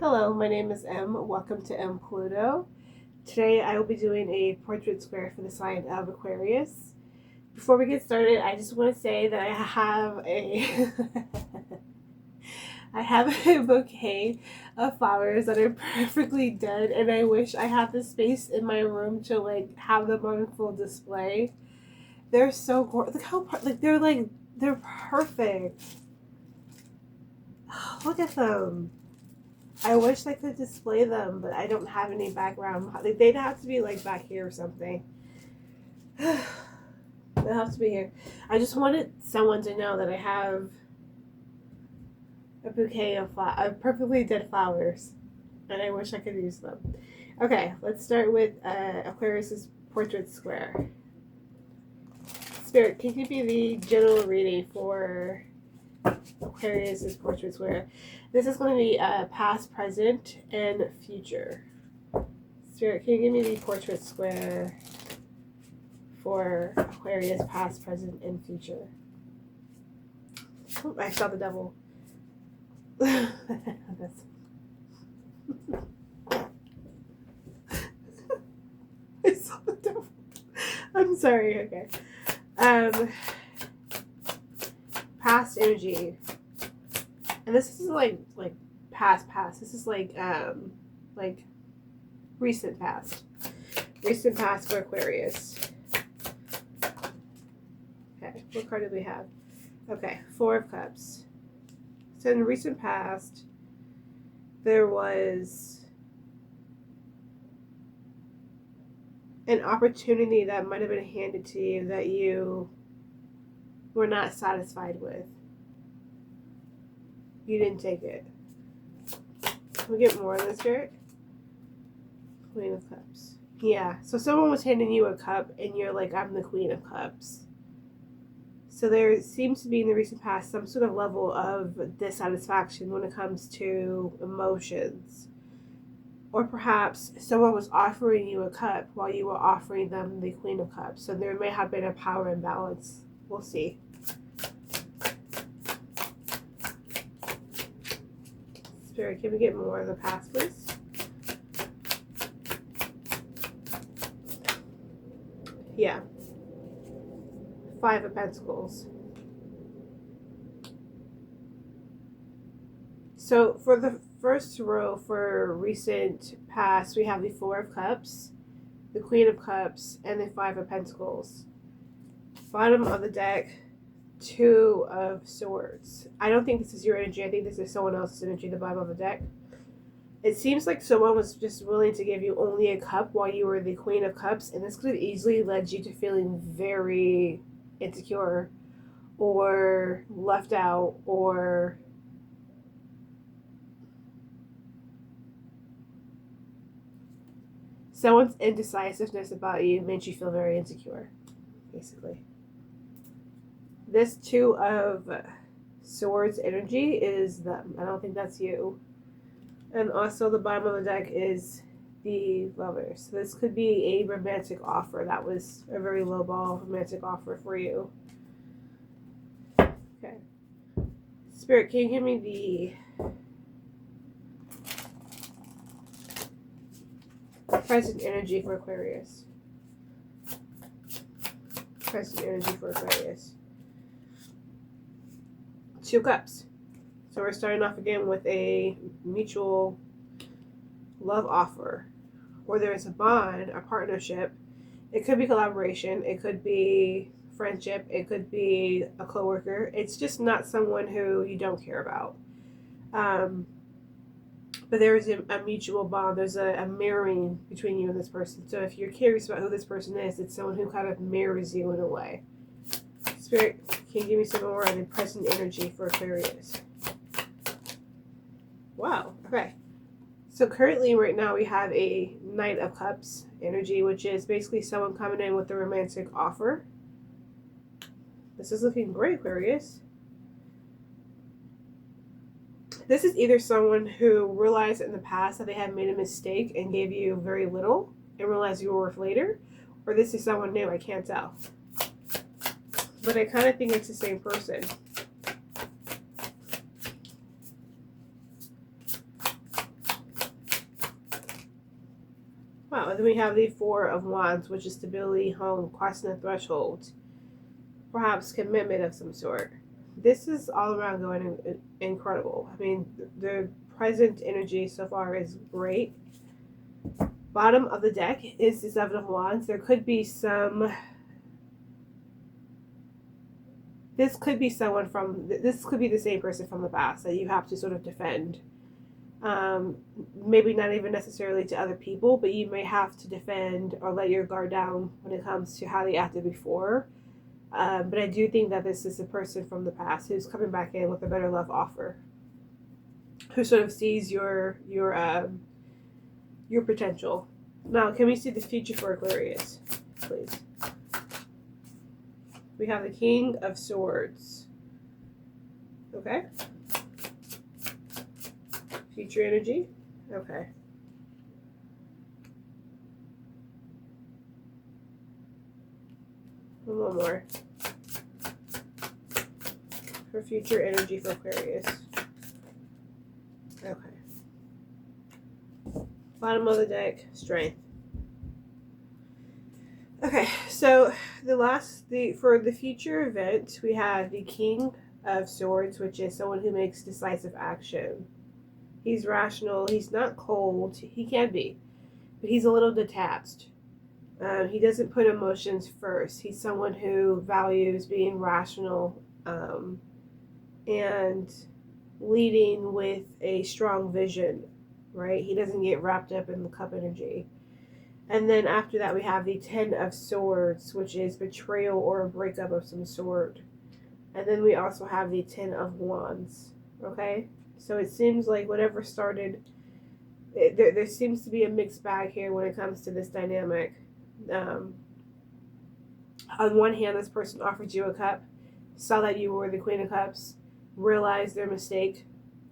Hello, my name is M. Welcome to M Pluto. Today I will be doing a portrait square for the sign of Aquarius. Before we get started, I just want to say that I have a I have a bouquet of flowers that are perfectly dead, and I wish I had the space in my room to have them on full display. They're so gorgeous. Look how they're perfect. Look at them. I wish I could display them, but I don't have any background. They'd have to be back here or something. They'll have to be here. I just wanted someone to know that I have a bouquet of perfectly dead flowers, and I wish I could use them. Okay, let's start with Aquarius's portrait square. Spirit, can you be the general reading for Aquarius's portrait square? This is going to be past, present, and future. Spirit, can you give me the portrait square for Aquarius, past, present, and future? Oh, I saw the devil. I saw the devil. I'm sorry. Okay. Past energy. And this is like past. This is like recent past. Recent past for Aquarius. Okay, what card do we have? Okay, Four of Cups. So in the recent past, there was an opportunity that might have been handed to you that you were not satisfied with. You didn't take it. Can we get more on this, Spirit? Queen of Cups. Yeah, so someone was handing you a cup and you're like, I'm the Queen of Cups. So there seems to be in the recent past some sort of level of dissatisfaction when it comes to emotions. Or perhaps someone was offering you a cup while you were offering them the Queen of Cups. So there may have been a power imbalance. We'll see. Spirit, can we get more of the past, please? Yeah. Five of Pentacles. So for the first row for recent past, we have the Four of Cups, the Queen of Cups, and the Five of Pentacles. Bottom of the deck, Two of Swords. I don't think this is your energy. I think this is someone else's energy, the bottom of the deck. It seems like someone was just willing to give you only a cup while you were the Queen of Cups, and this could have easily led you to feeling very insecure or left out, or someone's indecisiveness about you made you feel very insecure, basically. This Two of Swords energy is them. I don't think that's you. And also the bottom of the deck is the Lovers. So this could be a romantic offer. That was a very lowball romantic offer for you. Okay. Spirit, can you give me the present energy for Aquarius? Present energy for Aquarius. Two Cups. So we're starting off again with a mutual love offer, or there's a bond, a partnership. It could be collaboration. It could be friendship. It could be a coworker. It's just not someone who you don't care about. But there is a mutual bond. There's a mirroring between you and this person. So if you're curious about who this person is, it's someone who kind of mirrors you in a way. Spirit, can you give me some more of the present energy for Aquarius? Wow, okay. So currently right now we have a Knight of Cups energy, which is basically someone coming in with a romantic offer. This is looking great, Aquarius. This is either someone who realized in the past that they had made a mistake and gave you very little and realized you were worth later, or this is someone new. I can't tell. But I kind of think it's the same person. Wow, and then we have the Four of Wands, which is stability, home, crossing the threshold, perhaps commitment of some sort. This is all around going incredible. I mean, the present energy so far is great. Bottom of the deck is the Seven of Wands. There could be some. This could be someone from. This could be the same person from the past that you have to sort of defend. Maybe not even necessarily to other people, but you may have to defend or let your guard down when it comes to how they acted before. But I do think that this is a person from the past who's coming back in with a better love offer, who sort of sees your potential. Now, can we see the future for Aquarius, please? We have the King of Swords. Okay. Future energy. Okay. One more. For future energy for Aquarius. Okay. Bottom of the deck, strength. Okay, so for the future event, we have the King of Swords, which is someone who makes decisive action. He's rational. He's not cold. He can be, but he's a little detached. He doesn't put emotions first. He's someone who values being rational and leading with a strong vision, right? He doesn't get wrapped up in the cup energy. And then after that, we have the Ten of Swords, which is betrayal or a breakup of some sort. And then we also have the Ten of Wands, okay? So it seems like whatever started, there seems to be a mixed bag here when it comes to this dynamic. On one hand, this person offered you a cup, saw that you were the Queen of Cups, realized their mistake,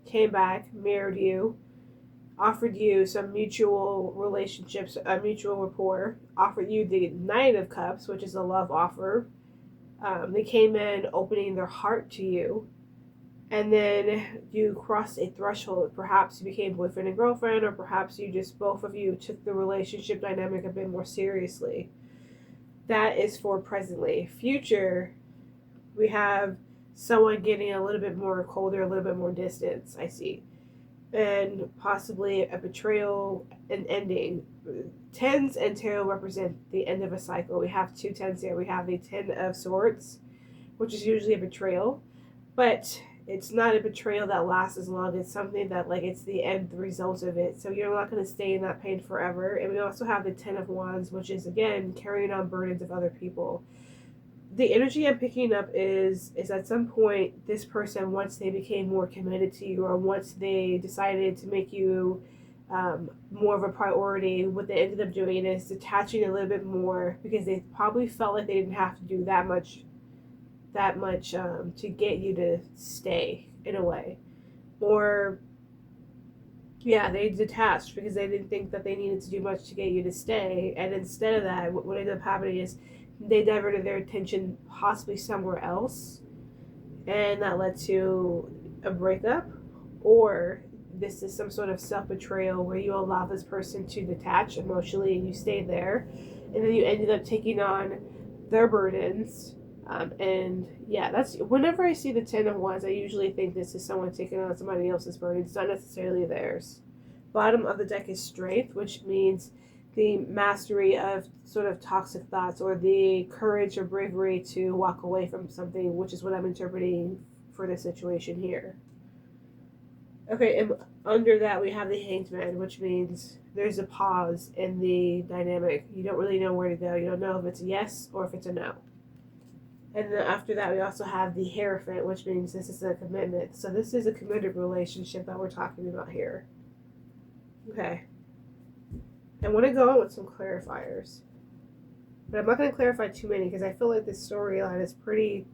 came back, mirrored you, offered you some mutual relationships, a mutual rapport, offered you the Knight of Cups, which is a love offer. They came in opening their heart to you, and then you crossed a threshold. Perhaps you became boyfriend and girlfriend, or perhaps you just, both of you took the relationship dynamic a bit more seriously. That is for presently. Future, we have someone getting a little bit more colder, a little bit more distance, I see. And possibly a betrayal, an ending. Tens and tarot represent the end of a cycle. We have two tens here. We have the Ten of Swords, which is usually a betrayal, but it's not a betrayal that lasts as long. It's something that, like, it's the end result of it. So you're not going to stay in that pain forever. And we also have the Ten of Wands, which is, again, carrying on burdens of other people. The energy I'm picking up is at some point, this person, once they became more committed to you, or once they decided to make you more of a priority, what they ended up doing is detaching a little bit more, because they probably felt like they didn't have to do that much to get you to stay, in a way. Or yeah, they detached because they didn't think that they needed to do much to get you to stay, and instead of that, what ended up happening is they diverted their attention possibly somewhere else, and that led to a breakup. Or this is some sort of self-betrayal where you allow this person to detach emotionally and you stay there, and then you ended up taking on their burdens. And yeah, that's whenever I see the Ten of Wands, I usually think this is someone taking on somebody else's burdens, not necessarily theirs. Bottom of the deck is Strength, which means the mastery of sort of toxic thoughts, or the courage or bravery to walk away from something, which is what I'm interpreting for this situation here. Okay, and under that we have the Hanged Man, which means there's a pause in the dynamic. You don't really know where to go. You don't know if it's a yes or if it's a no. And then after that, we also have the Hierophant, which means this is a commitment. So this is a committed relationship that we're talking about here. Okay. I want to go on with some clarifiers. But I'm not going to clarify too many because I feel like this storyline is pretty...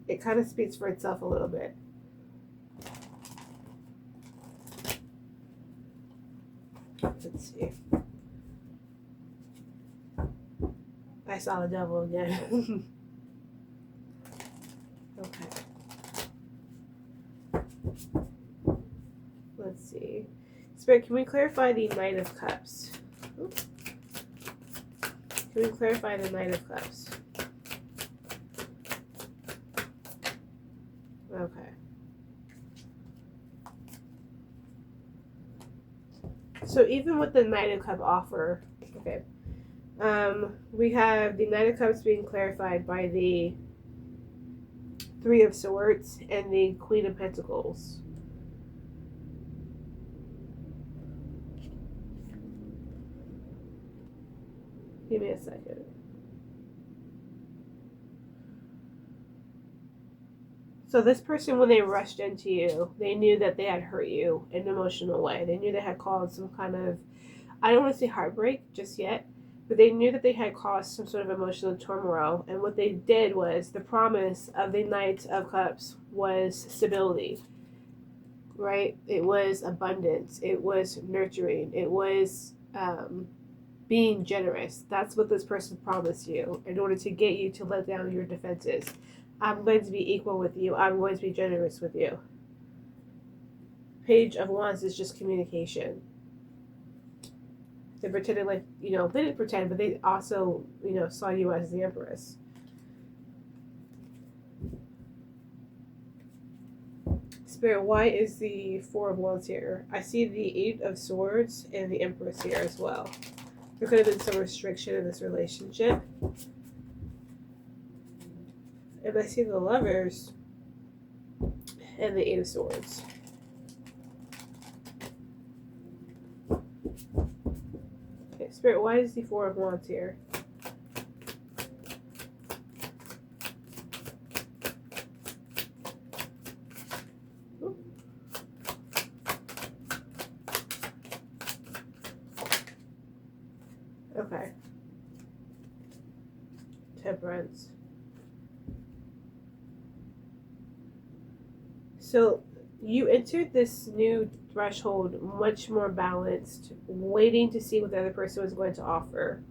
It kind of speaks for itself a little bit. Let's see. I saw the devil again. Okay. Let's see. Spirit, can we clarify the Knight of Cups? Oops. Can we clarify the Knight of Cups? Okay. So even with the Knight of Cup offer, okay, we have the Knight of Cups being clarified by the Three of Swords and the Queen of Pentacles. Give me a second. So this person, when they rushed into you, they knew that they had hurt you in an emotional way. They knew they had caused some kind of, I don't want to say heartbreak just yet, but they knew that they had caused some sort of emotional turmoil. And what they did was, the promise of the Knight of Cups was stability, right? It was abundance. It was nurturing. It was being generous. That's what this person promised you in order to get you to let down your defenses. I'm going to be equal with you. I'm going to be generous with you. Page of Wands is just communication. They pretended like, they didn't pretend, but they also, saw you as the Empress. Spirit, why is the Four of Wands here? I see the Eight of Swords and the Empress here as well. There could have been some restriction in this relationship. And I see the Lovers and the Eight of Swords. Okay, Spirit, why is the Four of Wands here? Okay. Temperance. So you entered this new threshold much more balanced, waiting to see what the other person was going to offer.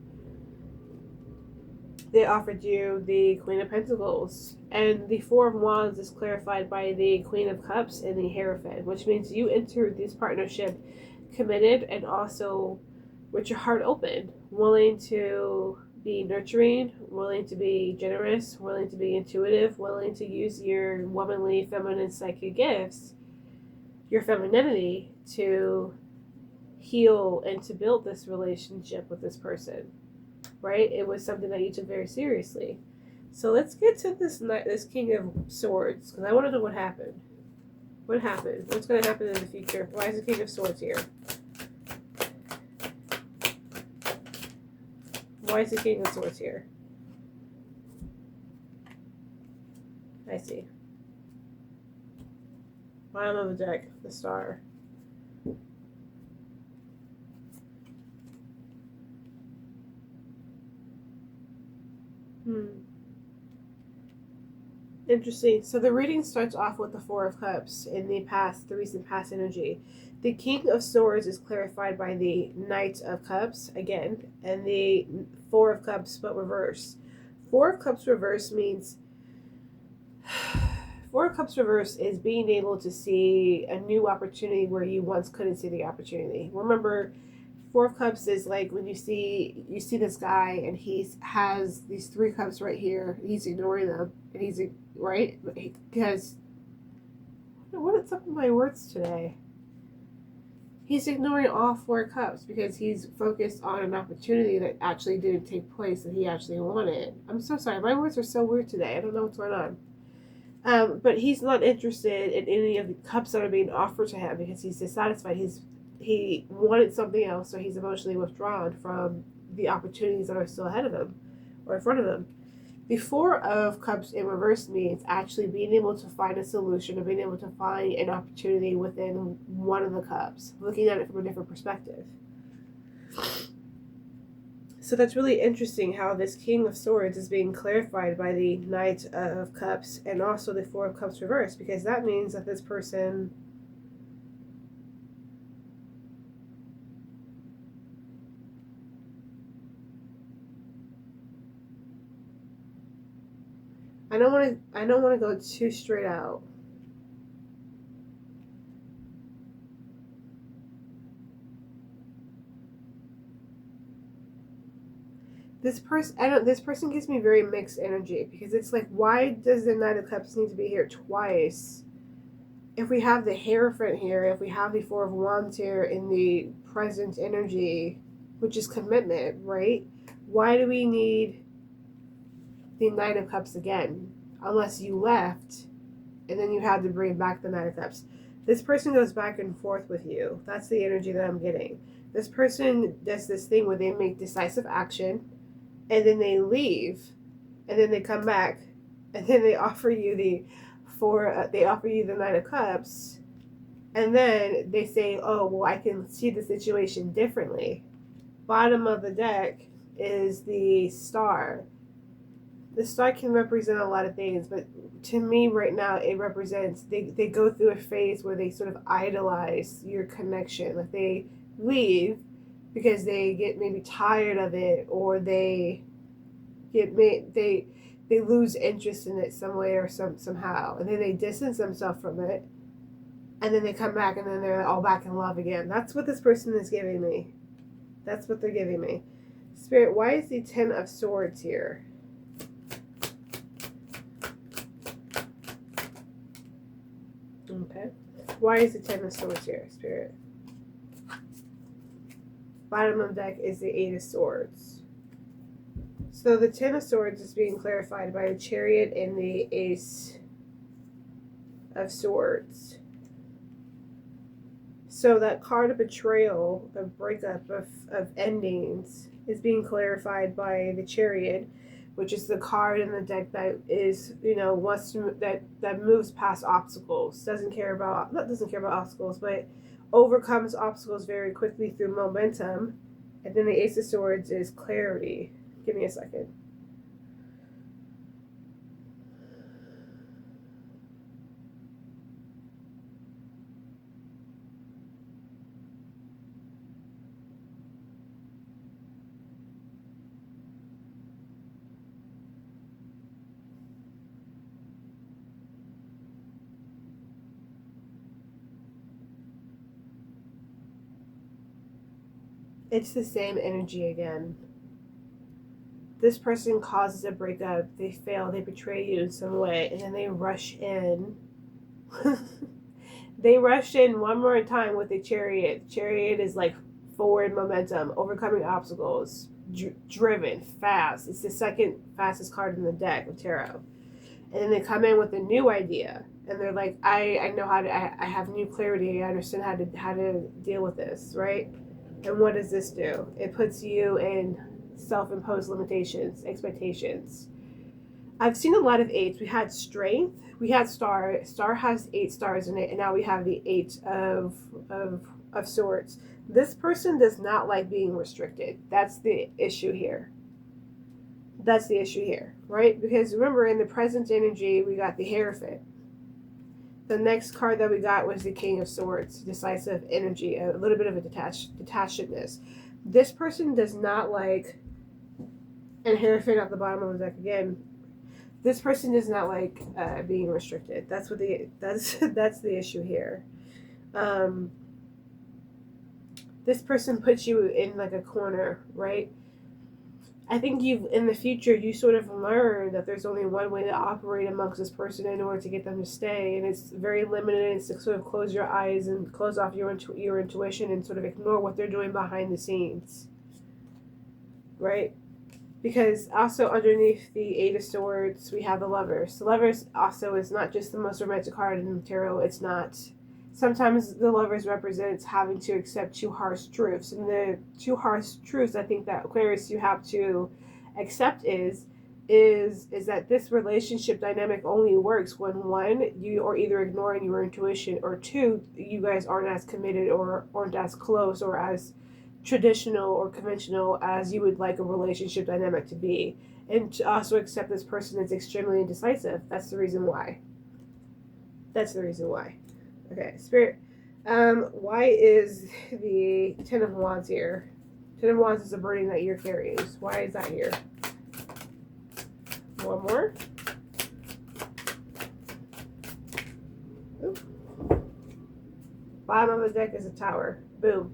They offered you the Queen of Pentacles, and the Four of Wands is clarified by the Queen of Cups and the Hierophant, which means you entered this partnership committed and also with your heart open, willing to be nurturing, willing to be generous, willing to be intuitive, willing to use your womanly, feminine, psychic gifts, your femininity, to heal and to build this relationship with this person, right? It was something that you took very seriously. So let's get to this King of Swords, because I want to know what happened. What happened? What's going to happen in the future? Why is the King of Swords here? Why is the King of Swords here? I see. Bottom of the deck, the Star. Interesting. So the reading starts off with the Four of Cups in the recent past energy. The King of Swords is clarified by the Knight of Cups again, and the Four of Cups but reverse. Four of Cups reverse means Four of Cups reverse is being able to see a new opportunity where you once couldn't see the opportunity. Remember, Four of Cups is like when you see this guy and he has these three cups right here. He's ignoring them, and he's right because what's up with my words today? He's ignoring all four cups because he's focused on an opportunity that actually didn't take place that he actually wanted. I'm so sorry. My words are so weird today. I don't know what's going on. But he's not interested in any of the cups that are being offered to him because he's dissatisfied. He wanted something else, so he's emotionally withdrawn from the opportunities that are still ahead of him or in front of him. The Four of Cups in reverse means actually being able to find a solution or being able to find an opportunity within one of the cups, looking at it from a different perspective. So that's really interesting how this King of Swords is being clarified by the Knight of Cups and also the Four of Cups reversed, because that means that this person I don't want to go too straight out. This person, I don't. This person gives me very mixed energy because it's like, why does the Knight of Cups need to be here twice? If we have the Hierophant here, if we have the Four of Wands here in the present energy, which is commitment, right? Why do we need the Knight of Cups again? Unless you left, and then you had to bring back the Knight of Cups. This person goes back and forth with you. That's the energy that I'm getting. This person does this thing where they make decisive action, and then they leave, and then they come back, and then they offer you the Knight of Cups, and then they say, oh, well, I can see the situation differently. Bottom of the deck is the Star. The Star can represent a lot of things, but to me right now it represents, they go through a phase where they sort of idolize your connection. Like they leave because they get maybe tired of it, or they lose interest in it some way or somehow, and then they distance themselves from it, and then they come back, and then they're all back in love again. That's what this person is giving me. That's what they're giving me. Spirit, why is the Ten of Swords here? Okay. Why is the Ten of Swords here, Spirit? Bottom of the deck is the Eight of Swords. So the Ten of Swords is being clarified by the Chariot and the Ace of Swords. So that card of betrayal, of breakup, of endings is being clarified by the Chariot, which is the card in the deck that is, wants to, that moves past obstacles, not doesn't care about obstacles, but overcomes obstacles very quickly through momentum. And then the Ace of Swords is clarity. Give me a second. It's the same energy again. This person causes a breakup, they fail, they betray you in some way, and then they rush in. They rush in one more time with the Chariot. Chariot is like forward momentum, overcoming obstacles, driven, fast. It's the second fastest card in the deck of tarot. And then they come in with a new idea, and they're like, I know how to, I have new clarity, I understand how to deal with this, right? And what does this do? It puts you in self-imposed limitations, expectations. I've seen a lot of eights. We had Strength, we had Star. Star has 8 stars in it, and now we have the Eight of Swords. This person does not like being restricted. That's the issue here. That's the issue here, right? Because remember, in the present energy, we got the Hierophant. The next card that we got was the King of Swords, decisive energy, a little bit of a detachedness. This person does not like, and Hierophant at the bottom of the deck again. This person does not like being restricted. That's the issue here. This person puts you in like a corner, right? I think in the future, you sort of learn that there's only one way to operate amongst this person in order to get them to stay. And it's very limited. It's to sort of close your eyes and close off your intuition and sort of ignore what they're doing behind the scenes. Right? Because also underneath the Eight of Swords, we have the Lovers. The Lovers also is not just the most romantic card in tarot. It's not. Sometimes the Lovers represents having to accept 2 harsh truths. And the 2 harsh truths I think that Aquarius you have to accept is that this relationship dynamic only works when 1, you are either ignoring your intuition, or 2, you guys aren't as committed or aren't as close or as traditional or conventional as you would like a relationship dynamic to be. And to also accept this person is extremely indecisive. That's the reason why. Okay, Spirit, why is the Ten of Wands here? Ten of Wands is a burden that year carries. Why is that here? One more. Oop. Bottom of the deck is a Tower. Boom.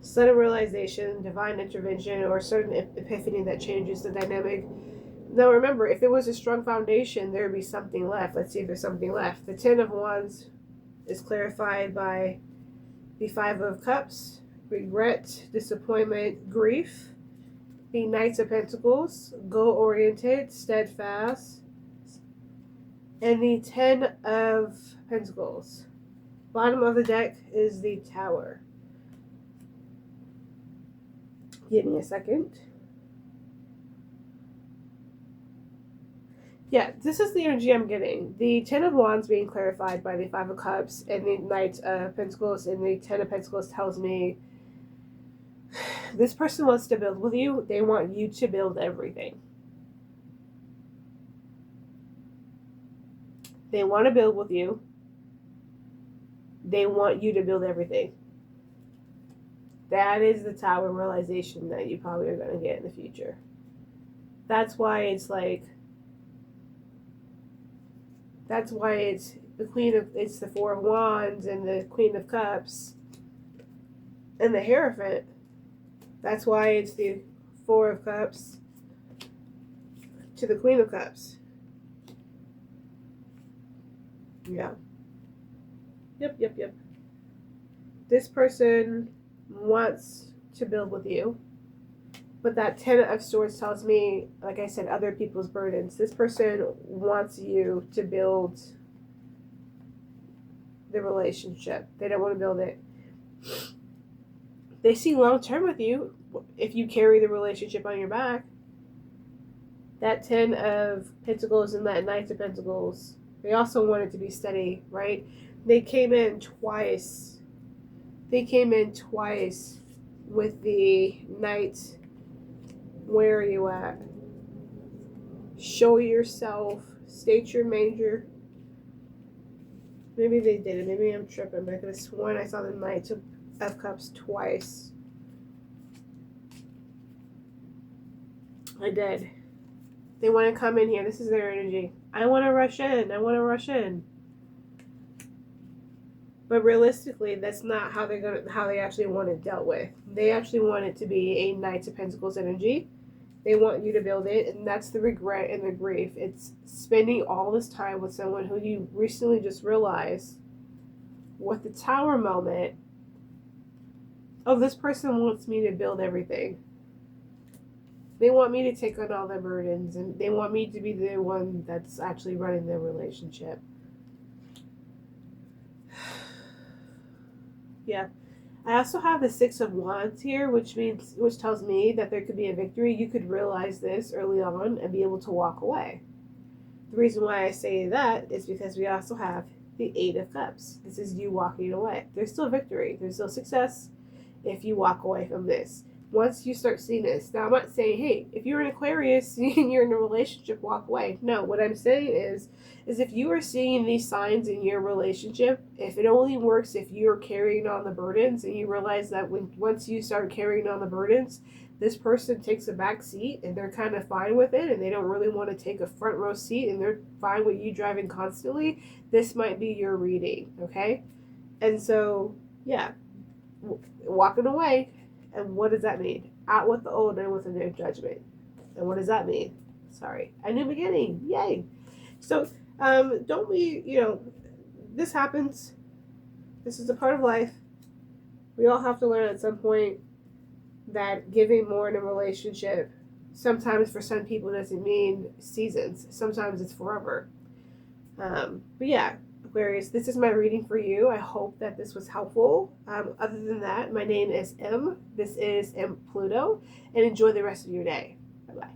Sudden realization, divine intervention, or sudden epiphany that changes the dynamic. Now remember, if it was a strong foundation, there would be something left. Let's see if there's something left. The Ten of Wands is clarified by the Five of Cups, regret, disappointment, grief. The Knights of Pentacles, goal-oriented, steadfast. And the Ten of Pentacles. Bottom of the deck is the Tower. Give me a second. Yeah, this is the energy I'm getting. The Ten of Wands being clarified by the Five of Cups and the Knight of Pentacles, and the Ten of Pentacles tells me this person wants to build with you. They want you to build everything. They want to build with you. They want you to build everything. That is the Tower realization that you probably are going to get in the future. That's why it's like, that's why it's the it's the Four of Wands and the Queen of Cups and the Hierophant. That's why it's the Four of Cups to the Queen of Cups. Yeah. Yep. This person wants to build with you. But that Ten of Swords tells me, like I said, other people's burdens. This person wants you to build the relationship. They don't want to build it. They see long term with you if you carry the relationship on your back. That Ten of Pentacles and that Knight of Pentacles, they also want it to be steady, right? They came in twice. They came in twice with the Knight. Where are you at? Show yourself. State your major. Maybe they did it. Maybe I'm tripping, but I could have sworn I saw the Knight of Cups twice. I did. They want to come in here. This is their energy. I want to rush in. I want to rush in. But realistically, that's not how they actually want it dealt with. They actually want it to be a Knight of Pentacles energy. They want you to build it, and that's the regret and the grief. It's spending all this time with someone who you recently just realized, with the Tower moment, oh, this person wants me to build everything. They want me to take on all their burdens, and they want me to be the one that's actually running their relationship. Yeah. I also have the Six of Wands here, which tells me that there could be a victory. You could realize this early on and be able to walk away. The reason why I say that is because we also have the Eight of Cups. This is you walking away. There's still victory. There's still success if you walk away from this. Once you start seeing this. Now, I'm not saying, hey, if you're an Aquarius and you're in a relationship, walk away. No, what I'm saying is if you are seeing these signs in your relationship, if it only works if you're carrying on the burdens, and you realize that once you start carrying on the burdens, this person takes a back seat and they're kind of fine with it, and they don't really want to take a front row seat, and they're fine with you driving constantly, this might be your reading, okay? And so, yeah, walking away. And what does that mean? Out with the old and with a new judgment. And what does that mean? Sorry. A new beginning. Yay. So, don't be, this happens. This is a part of life. We all have to learn at some point that giving more in a relationship, sometimes for some people doesn't mean seasons. Sometimes it's forever. But yeah. Aquarius, this is my reading for you. I hope that this was helpful. Other than that, my name is M. This is M Pluto, and enjoy the rest of your day. Bye-bye.